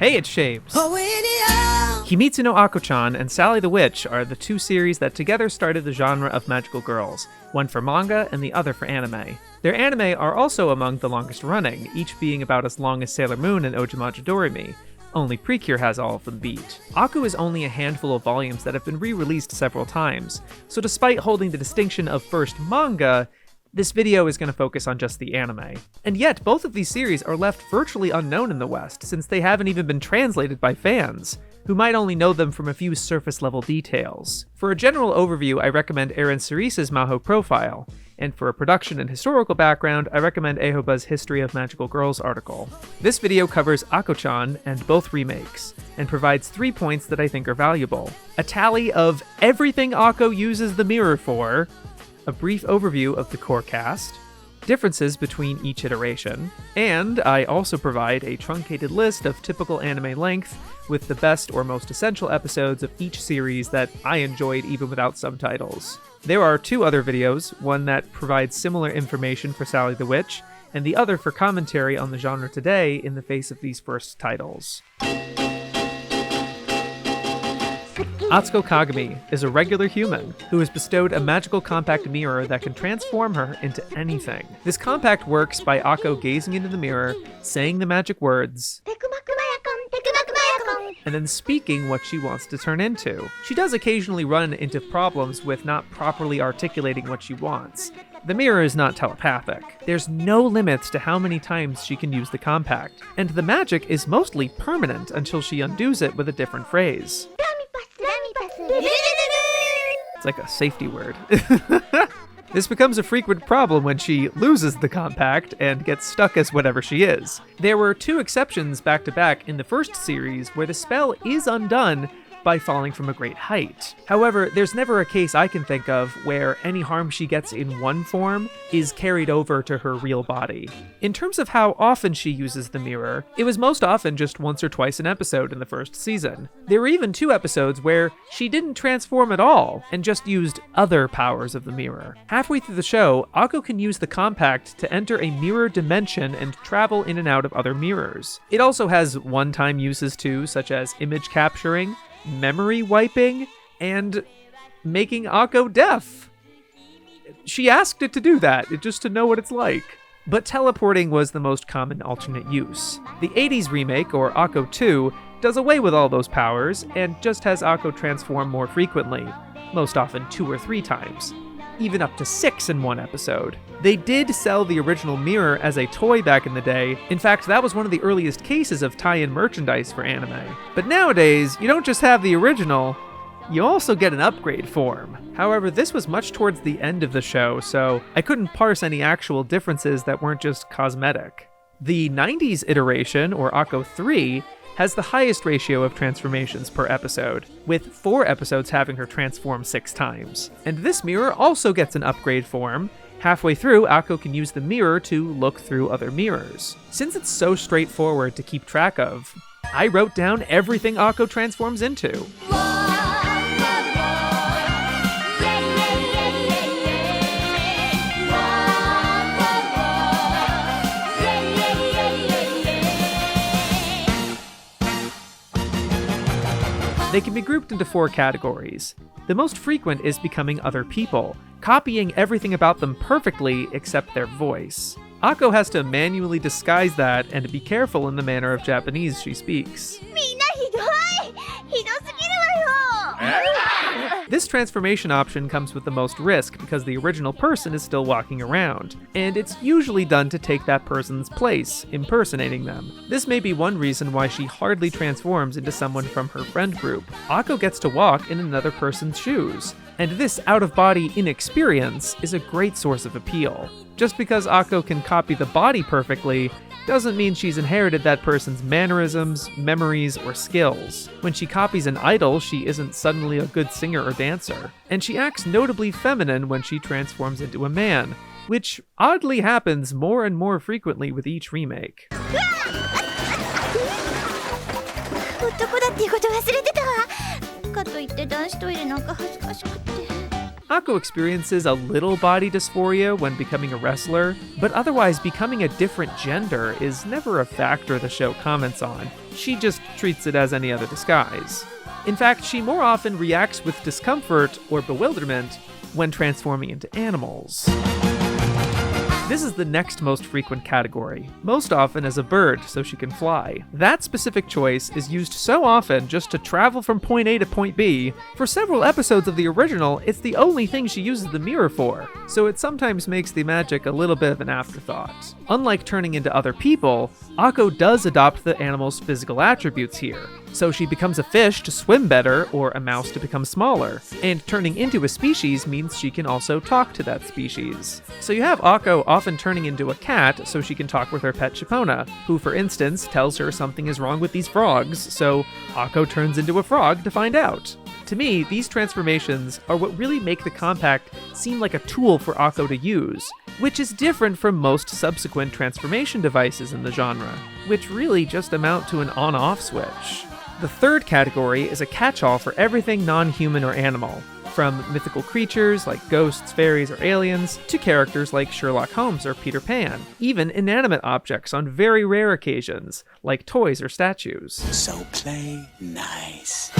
Hey, it's Shames. Himitsu no Akko-chan and Sally the Witch are the two series that together started the genre of magical girls, one for manga and the other for anime. Their anime are also among the longest running, each being about as long as Sailor Moon and Ojamaja Doremi. Only Precure has all of them beat. Akko is only a handful of volumes that have been re-released several times, so despite holding the distinction of first manga, this video is going to focus on just the anime. And yet, both of these series are left virtually unknown in the West, since they haven't even been translated by fans, who might only know them from a few surface-level details. For a general overview, I recommend Aaron Cerise's Maho Profile, and for a production and historical background, I recommend Ehoba's History of Magical Girls article. This video covers Akko-chan and both remakes, and provides 3 points that I think are valuable. A tally of everything Akko uses the mirror for, a brief overview of the core cast, differences between each iteration, and I also provide a truncated list of typical anime length with the best or most essential episodes of each series that I enjoyed even without subtitles. There are 2 other videos, one that provides similar information for Sally the Witch, and the other for commentary on the genre today in the face of these first titles. Atsuko Kagami is a regular human who is bestowed a magical compact mirror that can transform her into anything. This compact works by Akko gazing into the mirror, saying the magic words, and then speaking what she wants to turn into. She does occasionally run into problems with not properly articulating what she wants. The mirror is not telepathic. There's no limits to how many times she can use the compact, and the magic is mostly permanent until she undoes it with a different phrase. It's like a safety word. This becomes a frequent problem when she loses the compact and gets stuck as whatever she is. There were 2 exceptions back-to-back in the first series where the spell is undone by falling from a great height. However, there's never a case I can think of where any harm she gets in one form is carried over to her real body. In terms of how often she uses the mirror, it was most often just once or twice an episode in the first season. There were even 2 episodes where she didn't transform at all and just used other powers of the mirror. Halfway through the show, Akko can use the compact to enter a mirror dimension and travel in and out of other mirrors. It also has one-time uses too, such as image capturing, memory wiping, and making Akko deaf. She asked it to do that, just to know what it's like. But teleporting was the most common alternate use. The 80s remake, or Akko 2, does away with all those powers, and just has Akko transform more frequently, most often 2 or 3 times, even up to 6 in one episode. They did sell the original mirror as a toy back in the day. In fact, that was one of the earliest cases of tie-in merchandise for anime. But nowadays, you don't just have the original, you also get an upgrade form. However, this was much towards the end of the show, so I couldn't parse any actual differences that weren't just cosmetic. The 90s iteration, or Akko 3, has the highest ratio of transformations per episode, with 4 episodes having her transform 6 times. And this mirror also gets an upgrade form. Halfway through, Akko can use the mirror to look through other mirrors. Since it's so straightforward to keep track of, I wrote down everything Akko transforms into. They can be grouped into 4 categories. The most frequent is becoming other people, copying everything about them perfectly except their voice. Akko has to manually disguise that and be careful in the manner of Japanese she speaks. This transformation option comes with the most risk because the original person is still walking around, and it's usually done to take that person's place, impersonating them. This may be one reason why she hardly transforms into someone from her friend group. Akko gets to walk in another person's shoes, and this out-of-body inexperience is a great source of appeal. Just because Akko can copy the body perfectly doesn't mean she's inherited that person's mannerisms, memories, or skills. When she copies an idol, she isn't suddenly a good singer or dancer. And she acts notably feminine when she transforms into a man, which oddly happens more and more frequently with each remake. Akko experiences a little body dysphoria when becoming a wrestler, but otherwise becoming a different gender is never a factor the show comments on. She just treats it as any other disguise. In fact, she more often reacts with discomfort or bewilderment when transforming into animals. This is the next most frequent category, most often as a bird so she can fly. That specific choice is used so often just to travel from point A to point B. For several episodes of the original, it's the only thing she uses the mirror for, so it sometimes makes the magic a little bit of an afterthought. Unlike turning into other people, Akko does adopt the animal's physical attributes here. So she becomes a fish to swim better, or a mouse to become smaller. And turning into a species means she can also talk to that species. So you have Akko often turning into a cat so she can talk with her pet Shipona, who for instance tells her something is wrong with these frogs, so Akko turns into a frog to find out. To me, these transformations are what really make the compact seem like a tool for Akko to use, which is different from most subsequent transformation devices in the genre, which really just amount to an on-off switch. The third category is a catch-all for everything non-human or animal, from mythical creatures like ghosts, fairies, or aliens, to characters like Sherlock Holmes or Peter Pan, even inanimate objects on very rare occasions, like toys or statues. So play nice.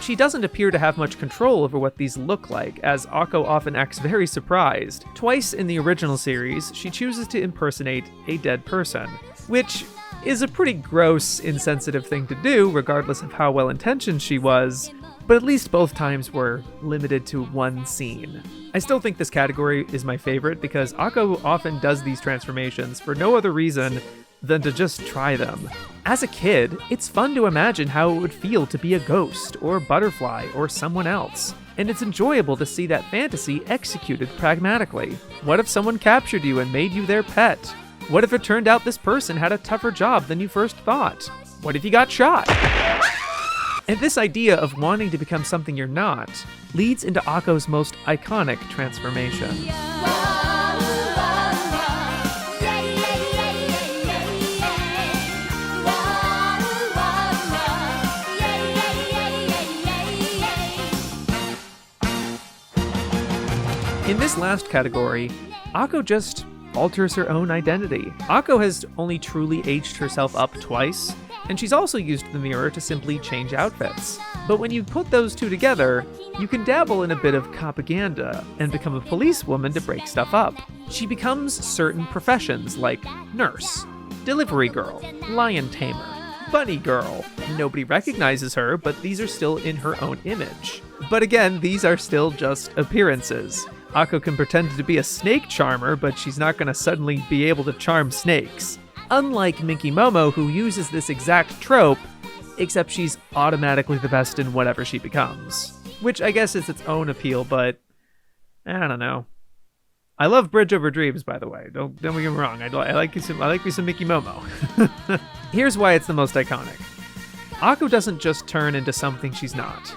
She doesn't appear to have much control over what these look like, as Akko often acts very surprised. Twice in the original series, she chooses to impersonate a dead person, which is a pretty gross, insensitive thing to do, regardless of how well-intentioned she was, but at least both times were limited to one scene. I still think this category is my favorite because Akko often does these transformations for no other reason than to just try them. As a kid, it's fun to imagine how it would feel to be a ghost, or butterfly, or someone else. And it's enjoyable to see that fantasy executed pragmatically. What if someone captured you and made you their pet? What if it turned out this person had a tougher job than you first thought? What if you got shot? And this idea of wanting to become something you're not leads into Akko's most iconic transformation. In this last category, Akko just alters her own identity. Akko has only truly aged herself up twice, and she's also used the mirror to simply change outfits. But when you put those two together, you can dabble in a bit of propaganda and become a policewoman to break stuff up. She becomes certain professions like nurse, delivery girl, lion tamer, bunny girl. Nobody recognizes her, but these are still in her own image. But again, these are still just appearances. Akko can pretend to be a snake charmer, but she's not going to suddenly be able to charm snakes. Unlike Minky Momo, who uses this exact trope, except she's automatically the best in whatever she becomes. Which I guess is its own appeal, but I don't know. I love Bridge Over Dreams, by the way. Don't get me wrong. I like me some Minky Momo. Here's why it's the most iconic. Akko doesn't just turn into something she's not.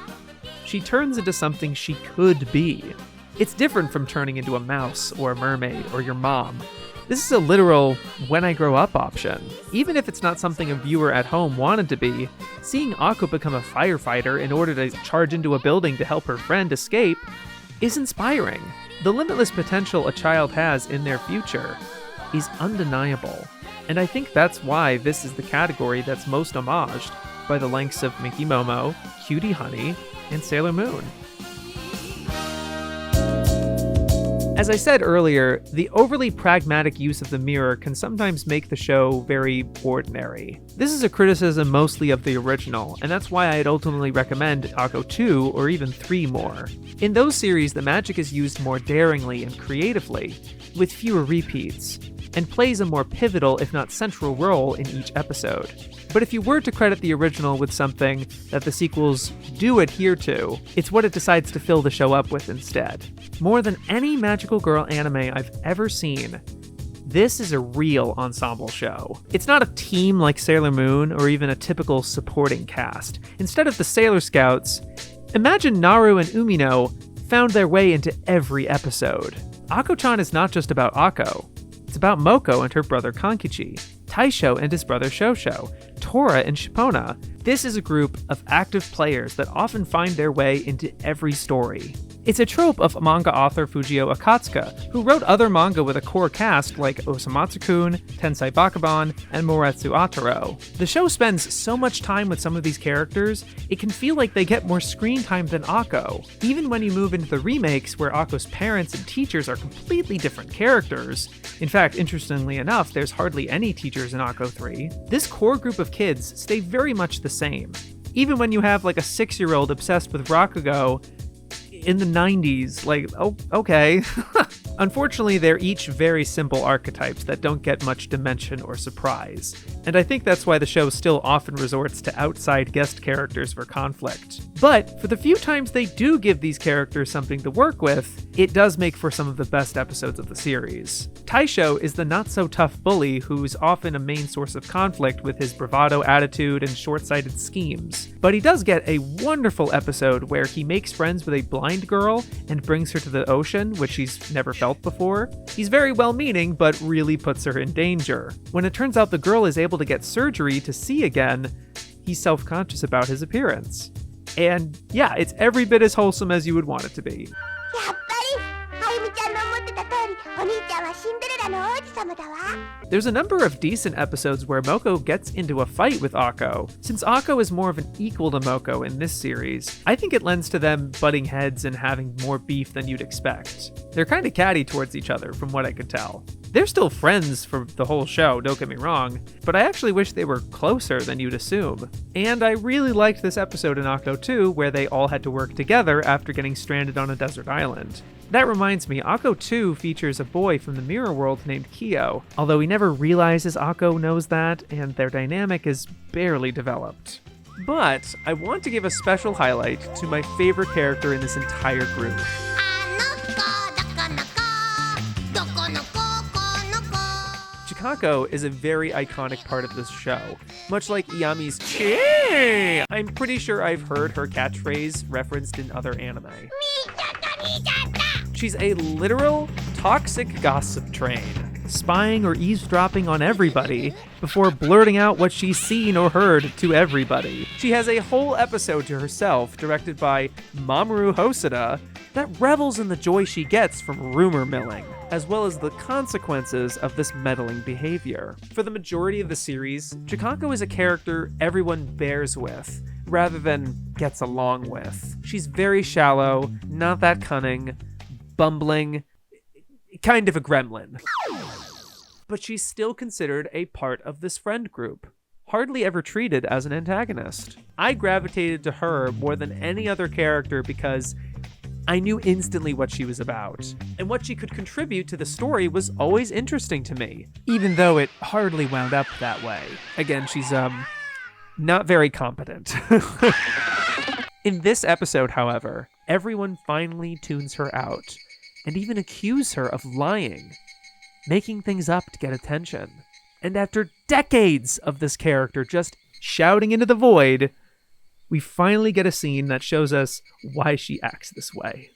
She turns into something she could be. It's different from turning into a mouse or a mermaid or your mom. This is a literal when I grow up option. Even if it's not something a viewer at home wanted to be, seeing Akko become a firefighter in order to charge into a building to help her friend escape is inspiring. The limitless potential a child has in their future is undeniable. And I think that's why this is the category that's most homaged by the likes of Minky Momo, Cutie Honey, and Sailor Moon. As I said earlier, the overly pragmatic use of the mirror can sometimes make the show very ordinary. This is a criticism mostly of the original, and that's why I'd ultimately recommend Akko 2 or even 3 more. In those series, the magic is used more daringly and creatively, with fewer repeats, and plays a more pivotal, if not central, role in each episode. But if you were to credit the original with something that the sequels do adhere to, it's what it decides to fill the show up with instead. More than any magical girl anime I've ever seen, this is a real ensemble show. It's not a team like Sailor Moon or even a typical supporting cast. Instead of the Sailor Scouts, imagine Naru and Umino found their way into every episode. Akko-chan is not just about Akko. It's about Moko and her brother Kankichi, Taisho and his brother Shosho, Tora and Shipona. This is a group of active players that often find their way into every story. It's a trope of manga author Fujio Akatsuka, who wrote other manga with a core cast like Osamatsu-kun, Tensei Bakuban, and Moretsu Ataro. The show spends so much time with some of these characters, it can feel like they get more screen time than Akko. Even when you move into the remakes where Akko's parents and teachers are completely different characters, in fact, interestingly enough, there's hardly any teachers in Akko 3, this core group of kids stay very much the same. Even when you have like a 6-year-old obsessed with Rakugo in the 90s, like, oh, okay. Unfortunately, they're each very simple archetypes that don't get much dimension or surprise, and I think that's why the show still often resorts to outside guest characters for conflict. But for the few times they do give these characters something to work with, it does make for some of the best episodes of the series. Taisho is the not-so-tough bully who's often a main source of conflict with his bravado attitude and short-sighted schemes. But he does get a wonderful episode where he makes friends with a blind girl and brings her to the ocean, which she's never felt before. He's very well-meaning, but really puts her in danger. When it turns out the girl is able to get surgery to see again, he's self-conscious about his appearance. And yeah, it's every bit as wholesome as you would want it to be. There's a number of decent episodes where Moko gets into a fight with Akko. Since Akko is more of an equal to Moko in this series, I think it lends to them butting heads and having more beef than you'd expect. They're kind of catty towards each other, from what I could tell. They're still friends for the whole show, don't get me wrong, but I actually wish they were closer than you'd assume. And I really liked this episode in Akko 2 where they all had to work together after getting stranded on a desert island. That reminds me, Akko 2 features a boy from the mirror world named Kyo, although he never realizes Akko knows that, and their dynamic is barely developed. But I want to give a special highlight to my favorite character in this entire group. Chikako is a very iconic part of this show, much like Iyami's "Chee!" I'm pretty sure I've heard her catchphrase referenced in other anime. She's a literal toxic gossip train, spying or eavesdropping on everybody before blurting out what she's seen or heard to everybody. She has a whole episode to herself directed by Mamoru Hosoda that revels in the joy she gets from rumor milling, as well as the consequences of this meddling behavior. For the majority of the series, Chikako is a character everyone bears with, rather than gets along with. She's very shallow, not that cunning, bumbling, kind of a gremlin. But she's still considered a part of this friend group, hardly ever treated as an antagonist. I gravitated to her more than any other character because I knew instantly what she was about, and what she could contribute to the story was always interesting to me, even though it hardly wound up that way. Again, she's, not very competent. In this episode, however, everyone finally tunes her out, and even accuse her of lying, making things up to get attention. And after decades of this character just shouting into the void, we finally get a scene that shows us why she acts this way.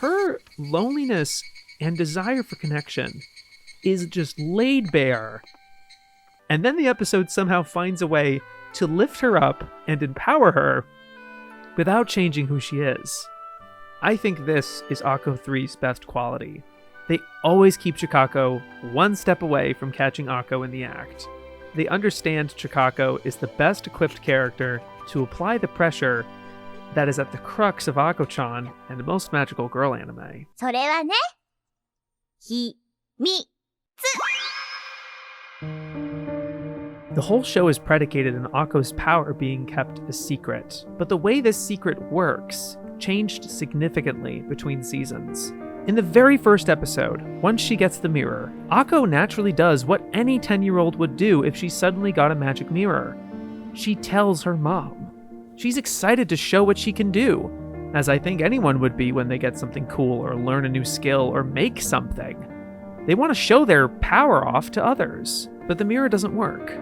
Her loneliness and desire for connection is just laid bare. And then the episode somehow finds a way to lift her up and empower her without changing who she is. I think this is Akko 3's best quality. They always keep Chikako one step away from catching Akko in the act. They understand Chikako is the best equipped character to apply the pressure that is at the crux of Akko-chan and most magical girl anime. それはね、秘密。 The whole show is predicated on Akko's power being kept a secret, but the way this secret works changed significantly between seasons. In the very first episode, once she gets the mirror, Akko naturally does what any 10-year-old would do if she suddenly got a magic mirror. She tells her mom. She's excited to show what she can do, as I think anyone would be when they get something cool or learn a new skill or make something. They want to show their power off to others, but the mirror doesn't work.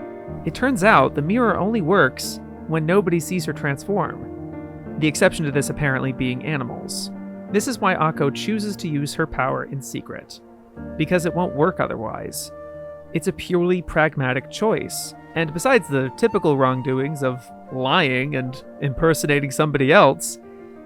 It turns out the mirror only works when nobody sees her transform, the exception to this apparently being animals. This is why Akko chooses to use her power in secret, because it won't work otherwise. It's a purely pragmatic choice, and besides the typical wrongdoings of lying and impersonating somebody else,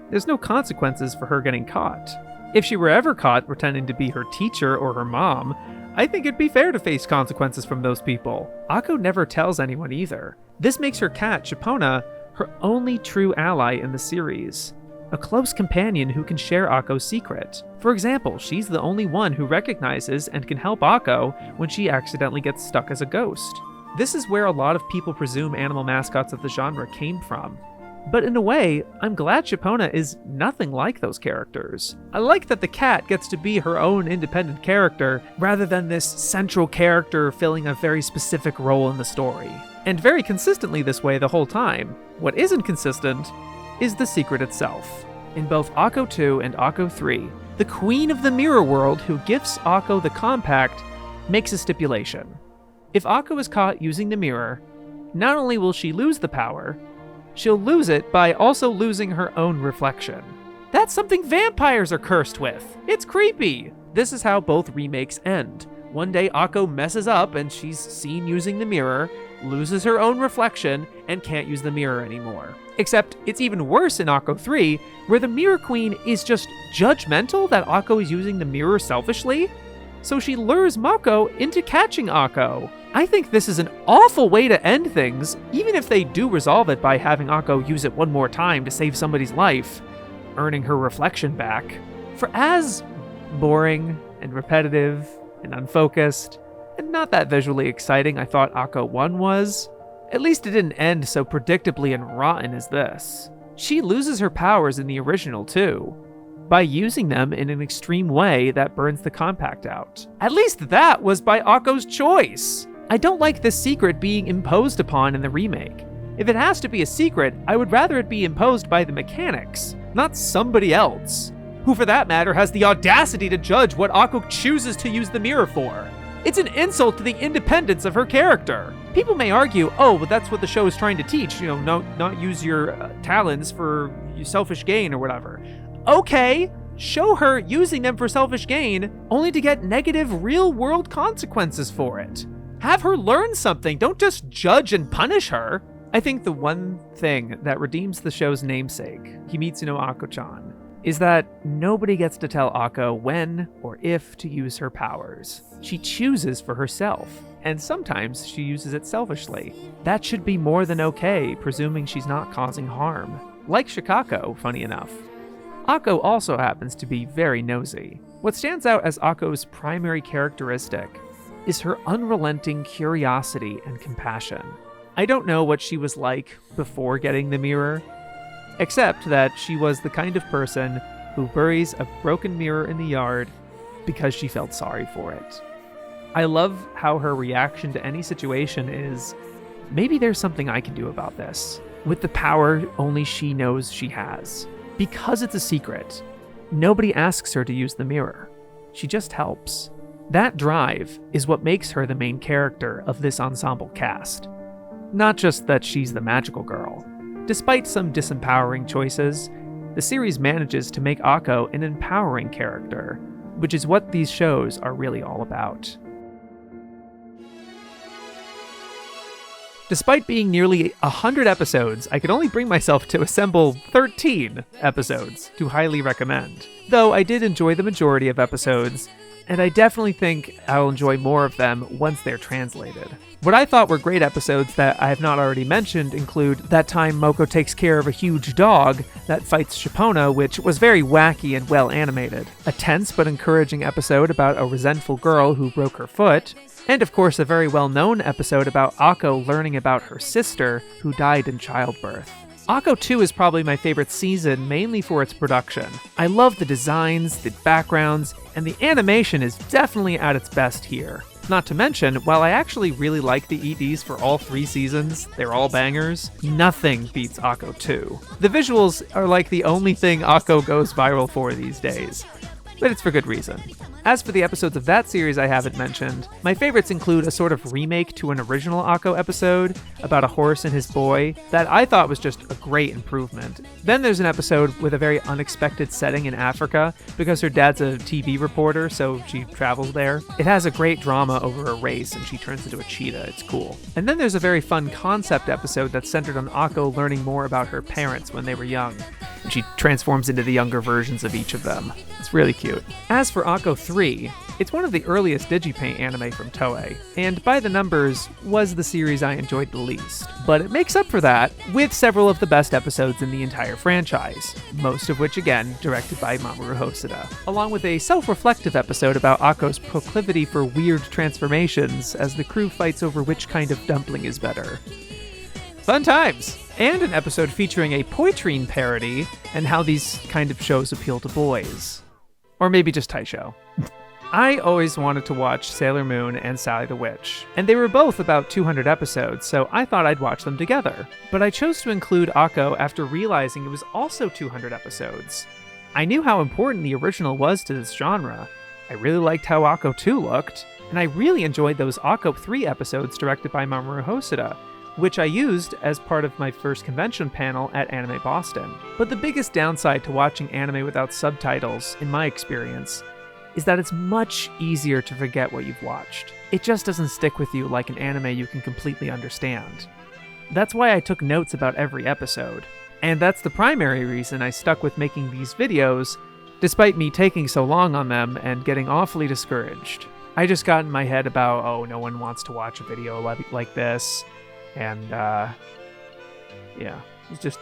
there's no consequences for her getting caught. If she were ever caught pretending to be her teacher or her mom, I think it'd be fair to face consequences from those people. Akko never tells anyone either. This makes her cat, Chipona, her only true ally in the series. A close companion who can share Akko's secret. For example, she's the only one who recognizes and can help Akko when she accidentally gets stuck as a ghost. This is where a lot of people presume animal mascots of the genre came from. But in a way, I'm glad Chipona is nothing like those characters. I like that the cat gets to be her own independent character, rather than this central character filling a very specific role in the story. And very consistently this way the whole time. What isn't consistent is the secret itself. In both Akko 2 and Akko 3, the queen of the mirror world who gifts Akko the compact makes a stipulation. If Akko is caught using the mirror, not only will she lose the power, she'll lose it by also losing her own reflection. That's something vampires are cursed with. It's creepy. This is how both remakes end. One day Akko messes up and she's seen using the mirror, loses her own reflection, and can't use the mirror anymore. Except it's even worse in Akko 3, where the Mirror Queen is just judgmental that Akko is using the mirror selfishly, so she lures Mako into catching Akko. I think this is an awful way to end things, even if they do resolve it by having Akko use it one more time to save somebody's life, earning her reflection back. For as boring and repetitive and unfocused, and not that visually exciting I thought Akko 1 was, at least it didn't end so predictably and rotten as this. She loses her powers in the original too, by using them in an extreme way that burns the compact out. At least that was by Akko's choice! I don't like this secret being imposed upon in the remake. If it has to be a secret, I would rather it be imposed by the mechanics, not somebody else, who for that matter has the audacity to judge what Akko chooses to use the mirror for. It's an insult to the independence of her character. People may argue, oh, but that's what the show is trying to teach, not use your talents for selfish gain or whatever. Okay, show her using them for selfish gain, only to get negative real-world consequences for it. Have her learn something, don't just judge and punish her. I think the one thing that redeems the show's namesake, Himitsu no Akko-chan, is that nobody gets to tell Akko when or if to use her powers. She chooses for herself, and sometimes she uses it selfishly. That should be more than okay, presuming she's not causing harm. Like Shikako, funny enough. Akko also happens to be very nosy. What stands out as Akko's primary characteristic is her unrelenting curiosity and compassion. I don't know what she was like before getting the mirror, except that she was the kind of person who buries a broken mirror in the yard because she felt sorry for it. I love how her reaction to any situation is, maybe there's something I can do about this, with the power only she knows she has. Because it's a secret, nobody asks her to use the mirror. She just helps. That drive is what makes her the main character of this ensemble cast. Not just that she's the magical girl. Despite some disempowering choices, the series manages to make Akko an empowering character, which is what these shows are really all about. Despite being nearly 100 episodes, I could only bring myself to assemble 13 episodes to highly recommend. Though I did enjoy the majority of episodes, and I definitely think I'll enjoy more of them once they're translated. What I thought were great episodes that I have not already mentioned include that time Moko takes care of a huge dog that fights Chipona, which was very wacky and well animated. A tense but encouraging episode about a resentful girl who broke her foot. And of course a very well-known episode about Akko learning about her sister who died in childbirth. Akko 2 is probably my favorite season, mainly for its production. I love the designs, the backgrounds, and the animation is definitely at its best here. Not to mention, while I actually really like the EDs for all 3 seasons, they're all bangers, nothing beats Akko 2. The visuals are like the only thing Akko goes viral for these days. but it's for good reason. As for the episodes of that series I haven't mentioned, my favorites include a sort of remake to an original Akko episode about a horse and his boy that I thought was just a great improvement. Then there's an episode with a very unexpected setting in Africa because her dad's a TV reporter, so she travels there. It has a great drama over a race and she turns into a cheetah. It's cool. And then there's a very fun concept episode that's centered on Akko learning more about her parents when they were young, and she transforms into the younger versions of each of them. It's really cute. As for Akko 3, it's one of the earliest Digipaint anime from Toei, and by the numbers, was the series I enjoyed the least. But it makes up for that with several of the best episodes in the entire franchise, most of which, again, directed by Mamoru Hosoda, along with a self-reflective episode about Akko's proclivity for weird transformations as the crew fights over which kind of dumpling is better. Fun times! And an episode featuring a Poitrine parody and how these kind of shows appeal to boys. Or maybe just Taisho. I always wanted to watch Sailor Moon and Sally the Witch, and they were both about 200 episodes, so I thought I'd watch them together. But I chose to include Akko after realizing it was also 200 episodes. I knew how important the original was to this genre. I really liked how Akko 2 looked, and I really enjoyed those Akko 3 episodes directed by Mamoru Hosoda, which I used as part of my first convention panel at Anime Boston. But the biggest downside to watching anime without subtitles, in my experience, is that it's much easier to forget what you've watched. It just doesn't stick with you like an anime you can completely understand. That's why I took notes about every episode, and that's the primary reason I stuck with making these videos, despite me taking so long on them and getting awfully discouraged. I just got in my head about, oh, no one wants to watch a video like this, and yeah, it's just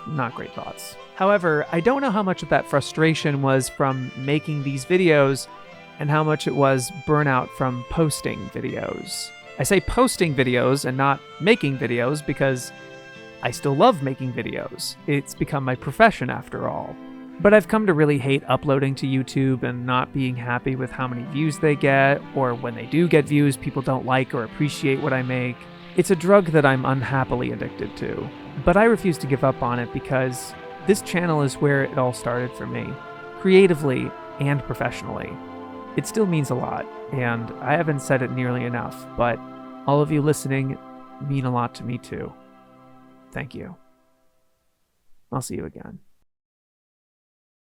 not great thoughts. However, I don't know how much of that frustration was from making these videos and how much it was burnout from posting videos. I say posting videos and not making videos because I still love making videos. It's become my profession after all. But I've come to really hate uploading to YouTube and not being happy with how many views they get, or when they do get views, people don't like or appreciate what I make. It's a drug that I'm unhappily addicted to, but I refuse to give up on it because this channel is where it all started for me, creatively and professionally. It still means a lot, and I haven't said it nearly enough, but all of you listening mean a lot to me too. Thank you. I'll see you again.